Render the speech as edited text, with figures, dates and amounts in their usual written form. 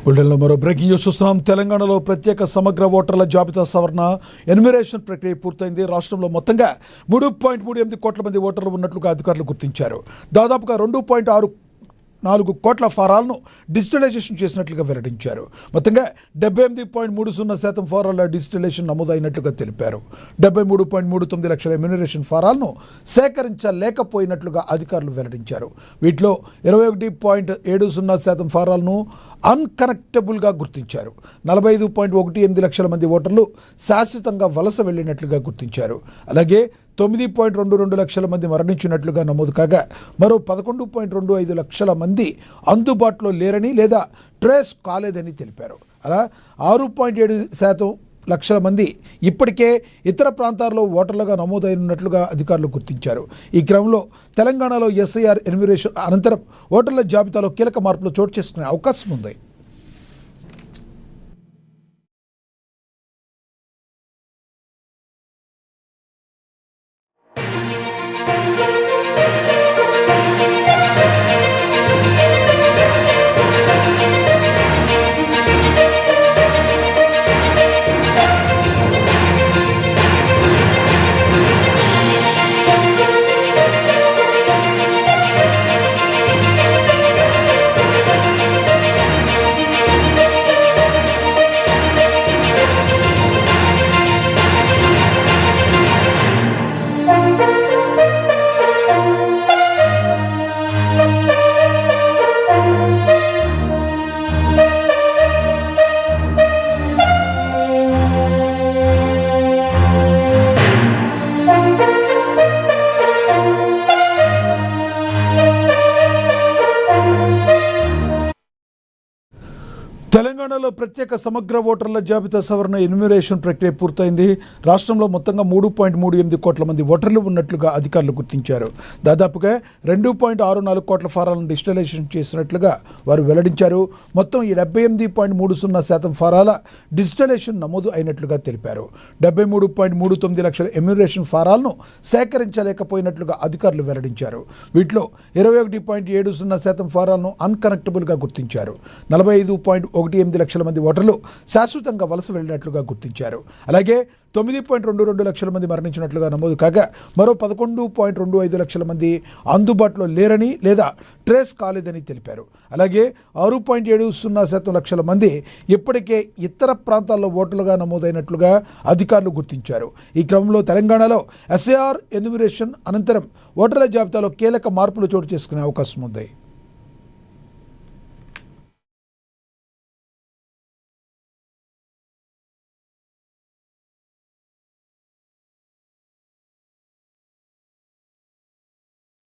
బులెటిన్లో మరో breaking news చూస్తున్నాం. తెలంగాణలో ప్రత్యేక సమగ్ర ఓటర్ల జాబితా సవరణ ఎన్యుమరేషన్ ప్రక్రియ పూర్తయింది. రాష్ట్రంలో మొత్తంగా 3.38 కోట్ల మంది ఓటర్లు ఉన్నట్లుగా అధికారులు గుర్తించారు. దాదాపుగా 2.64 కోట్ల ఫారాలను డిజిటలైజేషన్ చేసినట్లుగా వెల్లడించారు. మొత్తంగా 78.30% ఫారాల డిజిటలైజేషన్ నమోదైనట్లుగా తెలిపారు. 73.39 లక్షల ఎమ్యూనరేషన్ ఫారాలను సేకరించలేకపోయినట్లుగా అధికారులు వెల్లడించారు. వీటిలో 21.70% ఫారాలను అన్కనెక్టబుల్గా గుర్తించారు. 45.18 లక్షల మంది ఓటర్లు శాశ్వతంగా వలస వెళ్లినట్లుగా గుర్తించారు. అలాగే 9.22 లక్షల మంది మరణించినట్లుగా నమోదు కాగా మరో 11.25 లక్షల మంది అందుబాటులో లేరని లేదా ట్రేస్ కాలేదని తెలిపారు. అలా 6.7 లక్షల మంది ఇప్పటికే ఇతర ప్రాంతాల్లో ఓటర్లుగా నమోదైనట్లుగా అధికారులు గుర్తించారు. ఈ క్రమంలో తెలంగాణలో ఎస్ఐఆర్ ఎన్యుమరేషన్ అనంతరం ఓటర్ల జాబితాలో కీలక మార్పులు చోటు చేసుకునే అవకాశం ఉంది. తెలంగాణలో ప్రత్యేక సమగ్ర ఓటర్ల జాబితా సవరణ ఎన్యుమరేషన్ ప్రక్రియ పూర్తయింది. రాష్ట్రంలో మొత్తంగా 3.38 కోట్ల మంది ఓటర్లు ఉన్నట్లుగా అధికారులు గుర్తించారు. దాదాపుగా 2.64 కోట్ల ఫారాలను డిజిటలైజేషన్ చేసినట్లుగా వారు వెల్లడించారు. మొత్తం 78.30% ఫారాల డిజిటలైజేషన్ నమోదు అయినట్లుగా తెలిపారు. 73.39 లక్షల ఎమ్యూనరేషన్ ఫారాలను సేకరించలేకపోయినట్లుగా అధికారులు వెల్లడించారు. వీటిలో 21.70% ఫారాలను అన్కనెక్టబుల్గా గుర్తించారు. 45.18 లక్షల మంది ఓటర్లు శాశ్వతంగా వలస వెళ్లినట్లుగా గుర్తించారు. అలాగే 9.22 లక్షల మంది మరణించినట్లుగా నమోదు కాగా మరో 11.25 లక్షల మంది అందుబాటులో లేరని లేదా ట్రేస్ కాలేదని తెలిపారు. అలాగే 6.70% లక్షల మంది ఇప్పటికే ఇతర ప్రాంతాల్లో ఓటర్లుగా నమోదైనట్లుగా అధికారులు గుర్తించారు. ఈ క్రమంలో తెలంగాణలో ఎస్ఐఆర్ ఎన్యుమరేషన్ అనంతరం ఓటర్ల జాబితాలో కీలక మార్పులు చోటు చేసుకునే అవకాశం ఉంది.